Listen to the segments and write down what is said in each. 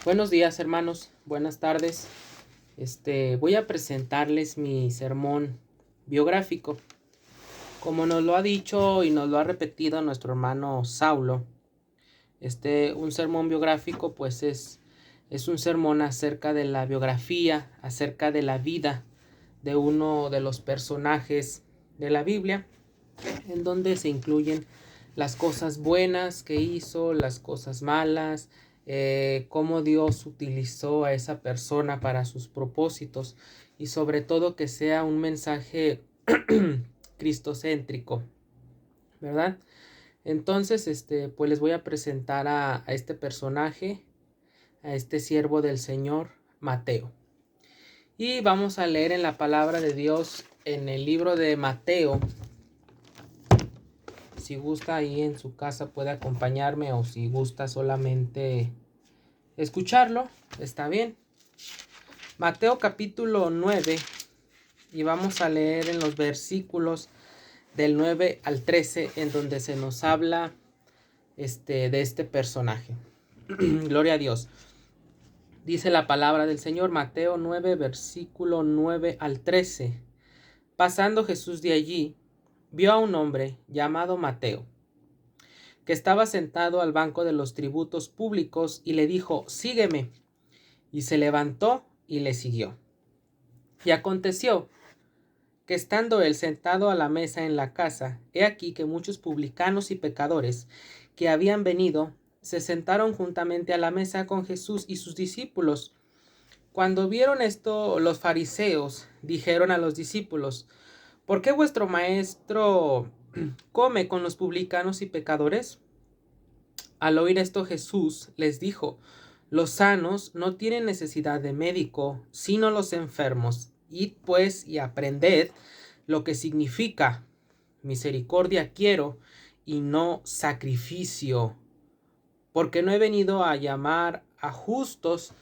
Buenos días, hermanos. Buenas tardes. Voy a presentarles mi sermón biográfico. Como nos lo ha dicho y nos lo ha repetido nuestro hermano Saulo, un sermón biográfico pues es un sermón acerca de la biografía, acerca de la vida de uno de los personajes de la Biblia, en donde se incluyen las cosas buenas que hizo, las cosas malas, cómo Dios utilizó a esa persona para sus propósitos y sobre todo que sea un mensaje cristocéntrico, ¿verdad? Entonces, pues les voy a presentar a este personaje, a este siervo del Señor, Mateo. Y vamos a leer en la palabra de Dios en el libro de Mateo. Si gusta ahí en su casa puede acompañarme, o si gusta solamente escucharlo, está bien. Mateo capítulo 9, y vamos a leer en los versículos del 9 al 13, en donde se nos habla de este personaje. Gloria a Dios. Dice la palabra del Señor, Mateo 9, versículo 9 al 13. Pasando Jesús de allí, vio a un hombre llamado Mateo, que estaba sentado al banco de los tributos públicos, y le dijo: sígueme. Y se levantó y le siguió. Y aconteció que estando él sentado a la mesa en la casa, he aquí que muchos publicanos y pecadores que habían venido se sentaron juntamente a la mesa con Jesús y sus discípulos. Cuando vieron esto, los fariseos dijeron a los discípulos: ¿por qué vuestro maestro come con los publicanos y pecadores? Al oír esto, Jesús les dijo: los sanos no tienen necesidad de médico, sino los enfermos. Id pues y aprended lo que significa: misericordia quiero y no sacrificio, porque no he venido a llamar a justos,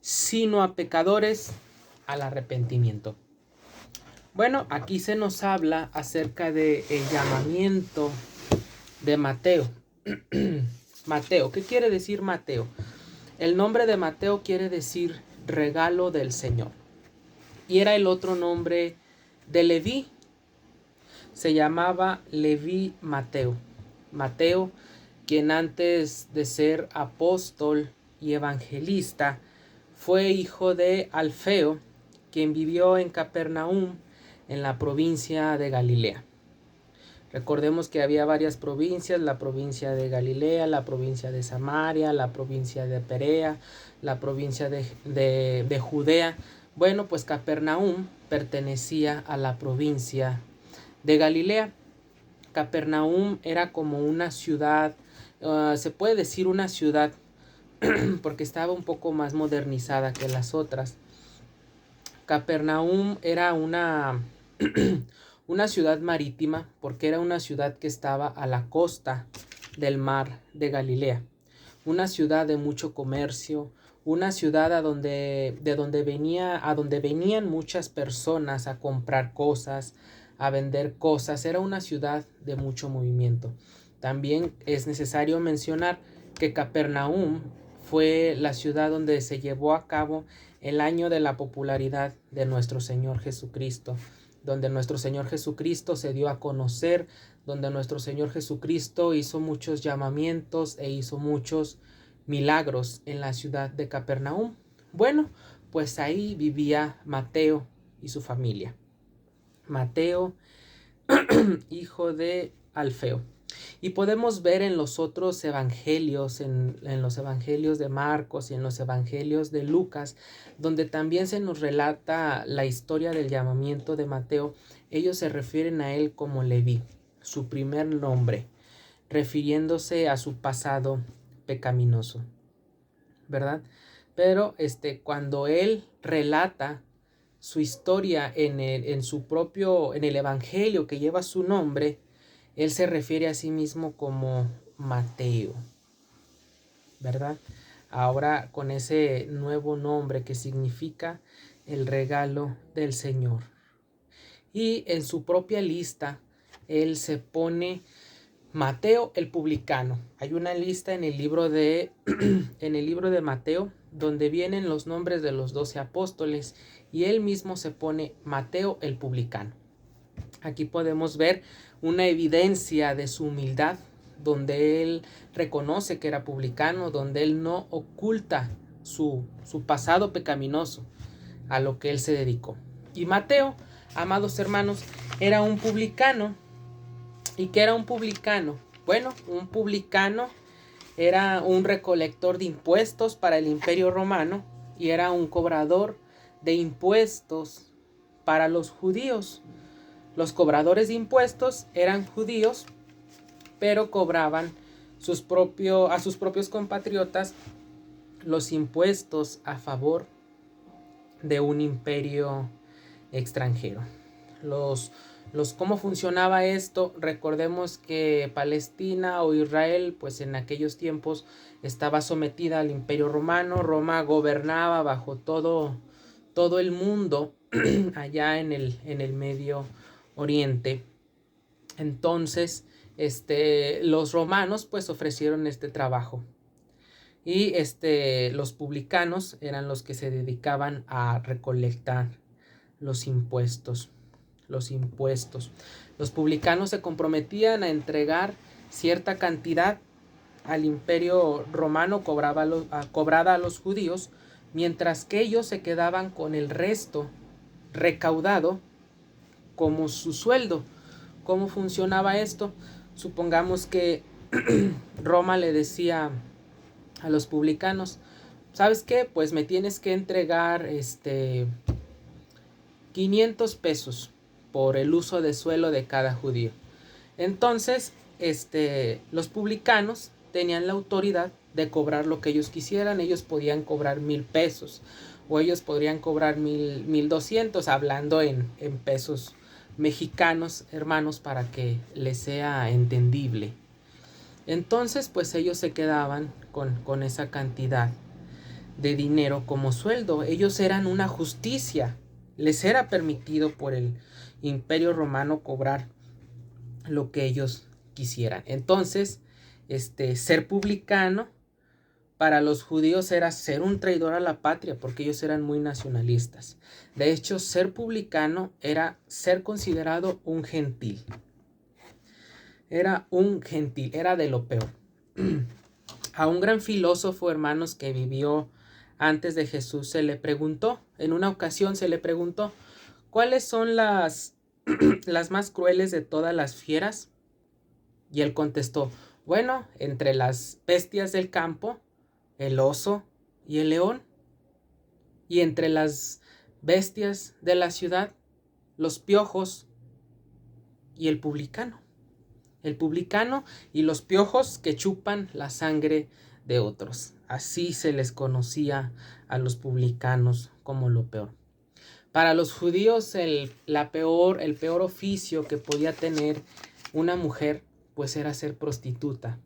sino a pecadores al arrepentimiento. Bueno, aquí se nos habla acerca del llamamiento de Mateo. Mateo, ¿qué quiere decir Mateo? El nombre de Mateo quiere decir regalo del Señor. Y era el otro nombre de Leví. Se llamaba Leví Mateo. Mateo, quien antes de ser apóstol y evangelista, fue hijo de Alfeo, quien vivió en Capernaum, en la provincia de Galilea. Recordemos que había varias provincias: la provincia de Galilea, la provincia de Samaria, la provincia de Perea, la provincia de Judea. Bueno, pues Capernaum pertenecía a la provincia de Galilea. Capernaum era como una ciudad, se puede decir una ciudad, porque estaba un poco más modernizada que las otras. Capernaum era una ciudad marítima, porque era una ciudad que estaba a la costa del mar de Galilea. Una ciudad de mucho comercio, una ciudad a donde venían muchas personas a comprar cosas, a vender cosas. Era una ciudad de mucho movimiento. También es necesario mencionar que Capernaum fue la ciudad donde se llevó a cabo el año de la popularidad de nuestro Señor Jesucristo, donde nuestro Señor Jesucristo se dio a conocer, donde nuestro Señor Jesucristo hizo muchos llamamientos e hizo muchos milagros en la ciudad de Capernaum. Bueno, pues ahí vivía Mateo y su familia. Mateo, hijo de Alfeo. Y podemos ver en los otros evangelios, en los evangelios de Marcos y en los evangelios de Lucas, donde también se nos relata la historia del llamamiento de Mateo. Ellos se refieren a él como Leví, su primer nombre, refiriéndose a su pasado pecaminoso, ¿verdad? Pero cuando él relata su historia en el evangelio que lleva su nombre, él se refiere a sí mismo como Mateo, ¿verdad? Ahora con ese nuevo nombre que significa el regalo del Señor. Y en su propia lista, él se pone Mateo el publicano. Hay una lista en el libro de en el libro de Mateo donde vienen los nombres de los 12 apóstoles y él mismo se pone Mateo el publicano. Aquí podemos ver una evidencia de su humildad, donde él reconoce que era publicano, donde él no oculta su pasado pecaminoso a lo que él se dedicó. Y Mateo, amados hermanos, era un publicano. ¿Y qué era un publicano? Bueno, un publicano era un recolector de impuestos para el Imperio Romano y era un cobrador de impuestos para los judíos. Los cobradores de impuestos eran judíos, pero cobraban a sus propios compatriotas los impuestos a favor de un imperio extranjero. ¿Cómo funcionaba esto? Recordemos que Palestina o Israel, pues en aquellos tiempos estaba sometida al Imperio Romano. Roma gobernaba bajo todo el mundo allá en el Medio Oriente. Entonces, los romanos pues ofrecieron este trabajo. Y los publicanos eran los que se dedicaban a recolectar los impuestos. Los publicanos se comprometían a entregar cierta cantidad al Imperio Romano cobrada a los judíos, mientras que ellos se quedaban con el resto recaudado como su sueldo. ¿Cómo funcionaba esto? Supongamos que Roma le decía a los publicanos, ¿sabes qué? Pues me tienes que entregar 500 pesos por el uso de suelo de cada judío. Entonces, los publicanos tenían la autoridad de cobrar lo que ellos quisieran. Ellos podían cobrar 1,000 pesos o ellos podrían cobrar 1,200, hablando en pesos mexicanos, hermanos, para que les sea entendible. Entonces, pues ellos se quedaban con esa cantidad de dinero como sueldo. Ellos eran una justicia. Les era permitido por el Imperio Romano cobrar lo que ellos quisieran. Entonces, ser publicano para los judíos era ser un traidor a la patria, porque ellos eran muy nacionalistas. De hecho, ser publicano era ser considerado un gentil. Era de lo peor. A un gran filósofo, hermanos, que vivió antes de Jesús, en una ocasión se le preguntó, ¿cuáles son las más crueles de todas las fieras? Y él contestó, bueno, entre las bestias del campo, el oso y el león. Y entre las bestias de la ciudad, los piojos y el publicano. El publicano y los piojos que chupan la sangre de otros. Así se les conocía a los publicanos como lo peor. Para los judíos el peor oficio que podía tener una mujer pues era ser prostituta.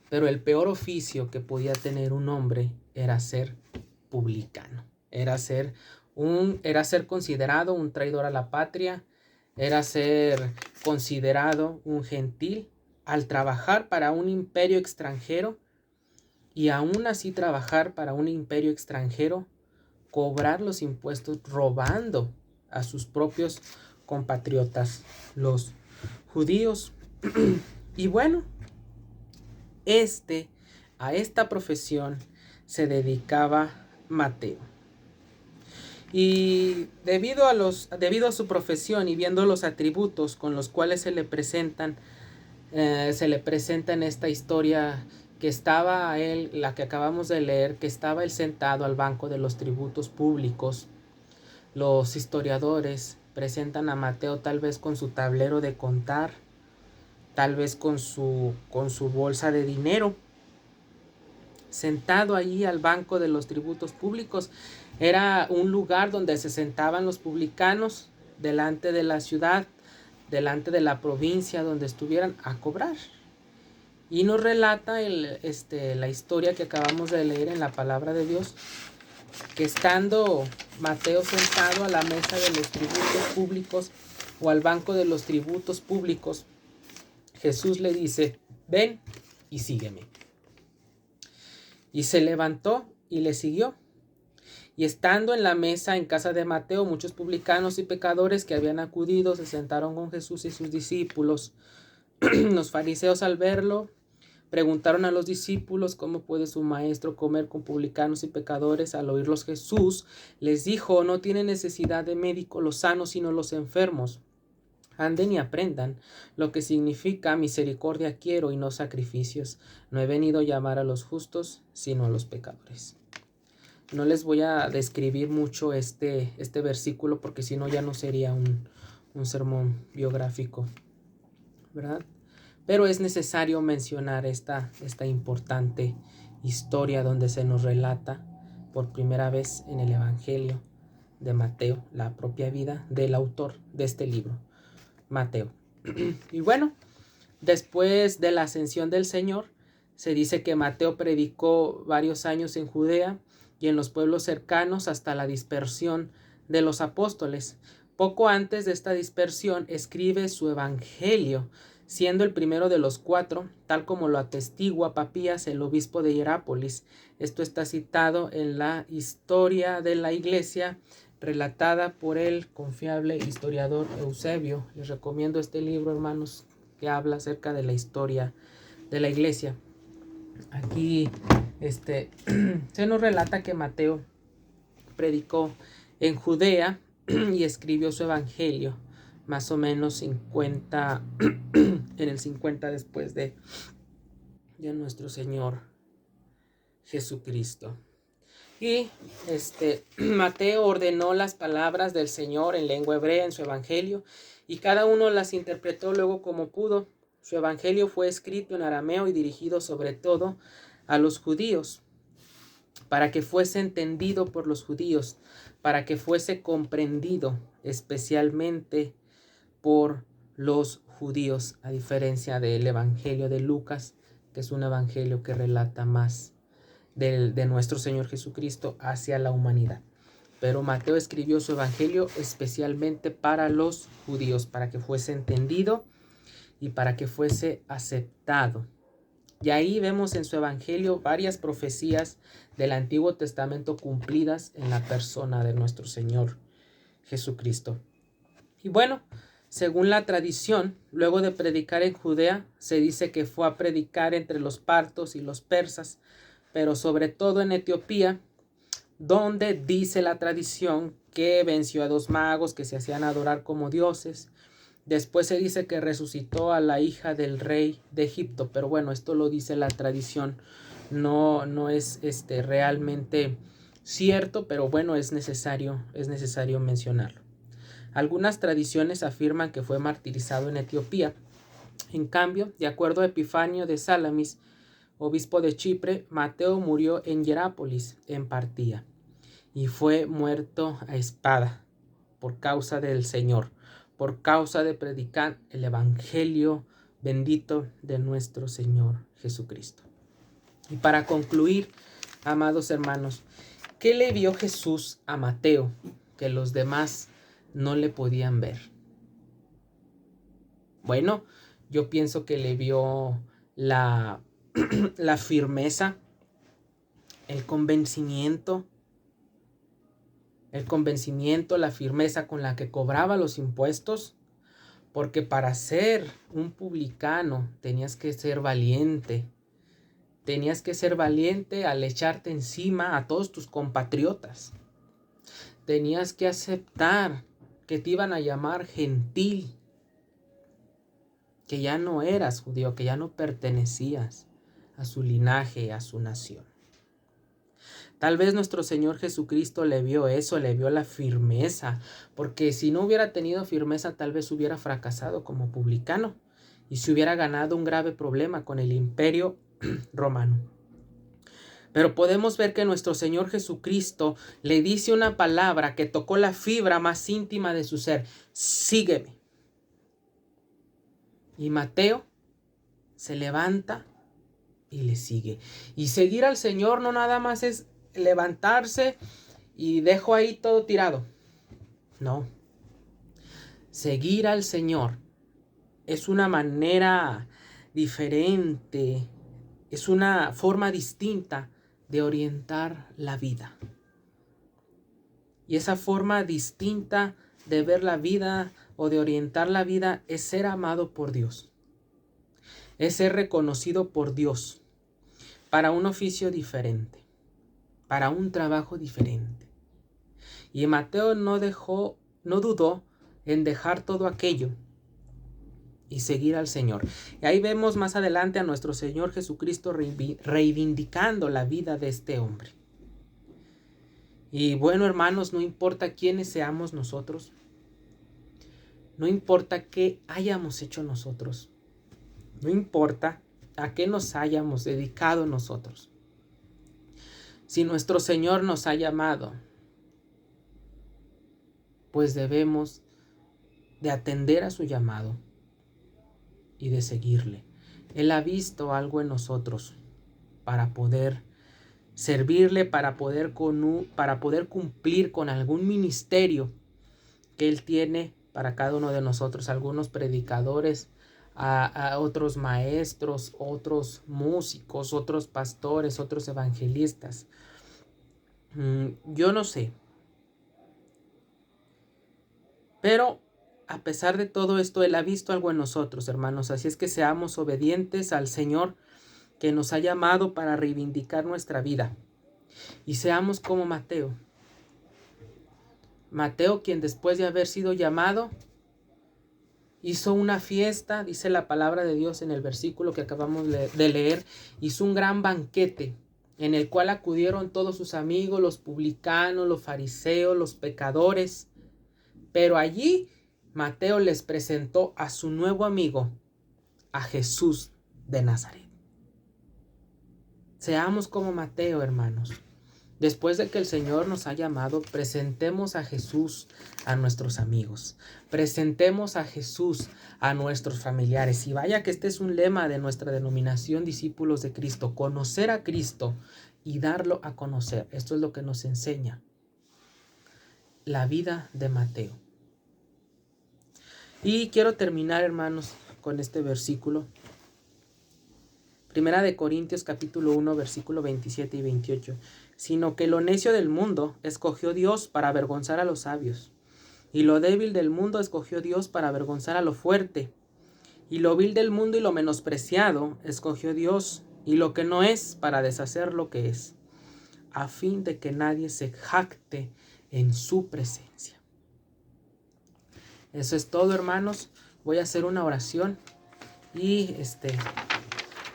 Pero el peor oficio que podía tener un hombre era ser publicano. Era ser considerado un traidor a la patria, era ser considerado un gentil al trabajar para un imperio extranjero, y aún así trabajar para un imperio extranjero, cobrar los impuestos robando a sus propios compatriotas, los judíos. Y bueno, a esta profesión se dedicaba Mateo. Y debido a su profesión y viendo los atributos con los cuales se le presenta en esta historia, que estaba él, la que acabamos de leer, que estaba él sentado al banco de los tributos públicos. Los historiadores presentan a Mateo tal vez con su tablero de contar, tal vez con su bolsa de dinero, sentado allí al banco de los tributos públicos. Era un lugar donde se sentaban los publicanos delante de la ciudad, delante de la provincia donde estuvieran, a cobrar. Y nos relata la historia que acabamos de leer en la palabra de Dios, que estando Mateo sentado a la mesa de los tributos públicos o al banco de los tributos públicos, Jesús le dice: ven y sígueme. Y se levantó y le siguió. Y estando en la mesa en casa de Mateo, muchos publicanos y pecadores que habían acudido se sentaron con Jesús y sus discípulos. Los fariseos, al verlo, preguntaron a los discípulos: ¿cómo puede su maestro comer con publicanos y pecadores? Al oírlos, Jesús les dijo: no tiene necesidad de médico los sanos, sino los enfermos. Anden y aprendan lo que significa misericordia quiero y no sacrificios. No he venido a llamar a los justos, sino a los pecadores. No les voy a describir mucho este versículo, porque si no ya no sería un sermón biográfico, ¿verdad? Pero es necesario mencionar esta importante historia donde se nos relata por primera vez en el Evangelio de Mateo la propia vida del autor de este libro, Mateo. Y bueno, después de la ascensión del Señor, se dice que Mateo predicó varios años en Judea y en los pueblos cercanos hasta la dispersión de los apóstoles. Poco antes de esta dispersión escribe su Evangelio, siendo el primero de los 4, tal como lo atestigua Papías, el obispo de Hierápolis. Esto está citado en la historia de la iglesia, relatada por el confiable historiador Eusebio. Les recomiendo este libro, hermanos, que habla acerca de la historia de la iglesia. Aquí se nos relata que Mateo predicó en Judea y escribió su evangelio más o menos 50 en el 50 después de nuestro Señor Jesucristo. Y Mateo ordenó las palabras del Señor en lengua hebrea en su evangelio, y cada uno las interpretó luego como pudo. Su evangelio fue escrito en arameo y dirigido sobre todo a los judíos, para que fuese entendido por los judíos, para que fuese comprendido especialmente por los judíos, a diferencia del evangelio de Lucas, que es un evangelio que relata más de nuestro Señor Jesucristo hacia la humanidad. Pero Mateo escribió su evangelio especialmente para los judíos, para que fuese entendido y para que fuese aceptado. Y ahí vemos en su evangelio varias profecías del Antiguo Testamento cumplidas en la persona de nuestro Señor Jesucristo. Y bueno, según la tradición, luego de predicar en Judea, se dice que fue a predicar entre los partos y los persas, pero sobre todo en Etiopía, donde dice la tradición que venció a 2 magos que se hacían adorar como dioses. Después se dice que resucitó a la hija del rey de Egipto, pero bueno, esto lo dice la tradición, no es realmente cierto, pero bueno, es necesario mencionarlo. Algunas tradiciones afirman que fue martirizado en Etiopía. En cambio, de acuerdo a Epifanio de Salamis, obispo de Chipre, Mateo murió en Hierápolis, en Partía, y fue muerto a espada por causa del Señor, por causa de predicar el evangelio bendito de nuestro Señor Jesucristo. Y para concluir, amados hermanos, ¿qué le vio Jesús a Mateo que los demás no le podían ver? Bueno, yo pienso que le vio la firmeza, el convencimiento, la firmeza con la que cobraba los impuestos, porque para ser un publicano tenías que ser valiente. Tenías que ser valiente al echarte encima a todos tus compatriotas. Tenías que aceptar que te iban a llamar gentil, que ya no eras judío, que ya no pertenecías a su linaje, a su nación. Tal vez nuestro Señor Jesucristo le vio eso, le vio la firmeza, porque si no hubiera tenido firmeza, tal vez hubiera fracasado como publicano y se hubiera ganado un grave problema con el imperio romano. Pero podemos ver que nuestro Señor Jesucristo le dice una palabra que tocó la fibra más íntima de su ser: sígueme. Y Mateo se levanta y le sigue. Y seguir al Señor no nada más es levantarse y dejo ahí todo tirado. No. Seguir al Señor es una manera diferente, es una forma distinta de orientar la vida. Y esa forma distinta de ver la vida o de orientar la vida es ser amado por Dios. Es ser reconocido por Dios para un oficio diferente, para un trabajo diferente. Y Mateo no dudó en dejar todo aquello y seguir al Señor. Y ahí vemos más adelante a nuestro Señor Jesucristo reivindicando la vida de este hombre. Y bueno, hermanos, no importa quiénes seamos nosotros, no importa qué hayamos hecho nosotros, no importa a qué nos hayamos dedicado nosotros. Si nuestro Señor nos ha llamado, pues debemos de atender a su llamado y de seguirle. Él ha visto algo en nosotros para poder servirle, para poder cumplir con algún ministerio que Él tiene para cada uno de nosotros. Algunos predicadores, a otros maestros, otros músicos, otros pastores, otros evangelistas. Yo no sé. Pero a pesar de todo esto, Él ha visto algo en nosotros, hermanos. Así es que seamos obedientes al Señor que nos ha llamado para reivindicar nuestra vida. Y seamos como Mateo. Mateo, quien después de haber sido llamado, hizo una fiesta, dice la palabra de Dios en el versículo que acabamos de leer, hizo un gran banquete en el cual acudieron todos sus amigos, los publicanos, los fariseos, los pecadores. Pero allí Mateo les presentó a su nuevo amigo, a Jesús de Nazaret. Seamos como Mateo, hermanos. Después de que el Señor nos ha llamado, presentemos a Jesús a nuestros amigos. Presentemos a Jesús a nuestros familiares. Y vaya que este es un lema de nuestra denominación Discípulos de Cristo. Conocer a Cristo y darlo a conocer. Esto es lo que nos enseña la vida de Mateo. Y quiero terminar, hermanos, con este versículo. Primera de Corintios capítulo 1, versículo 27 y 28. Sino que lo necio del mundo escogió Dios para avergonzar a los sabios. Y lo débil del mundo escogió Dios para avergonzar a lo fuerte. Y lo vil del mundo y lo menospreciado escogió Dios, y lo que no es, para deshacer lo que es, a fin de que nadie se jacte en su presencia. Eso es todo, hermanos. Voy a hacer una oración y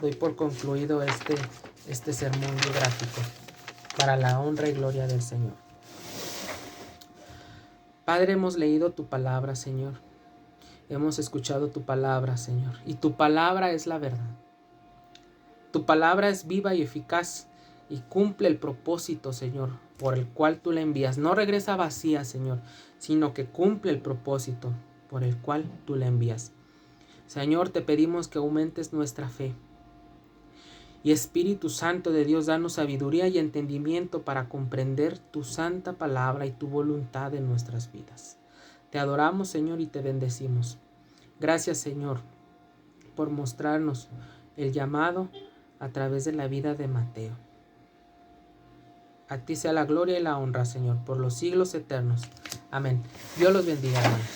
doy por concluido este sermón biográfico para la honra y gloria del Señor. Padre, hemos leído tu palabra, Señor. Hemos escuchado tu palabra, Señor. Y tu palabra es la verdad. Tu palabra es viva y eficaz y cumple el propósito, Señor, por el cual tú la envías. No regresa vacía, Señor, sino que cumple el propósito por el cual tú la envías. Señor, te pedimos que aumentes nuestra fe. Y Espíritu Santo de Dios, danos sabiduría y entendimiento para comprender tu santa palabra y tu voluntad en nuestras vidas. Te adoramos, Señor, y te bendecimos. Gracias, Señor, por mostrarnos el llamado a través de la vida de Mateo. A ti sea la gloria y la honra, Señor, por los siglos eternos. Amén. Dios los bendiga, hermanos.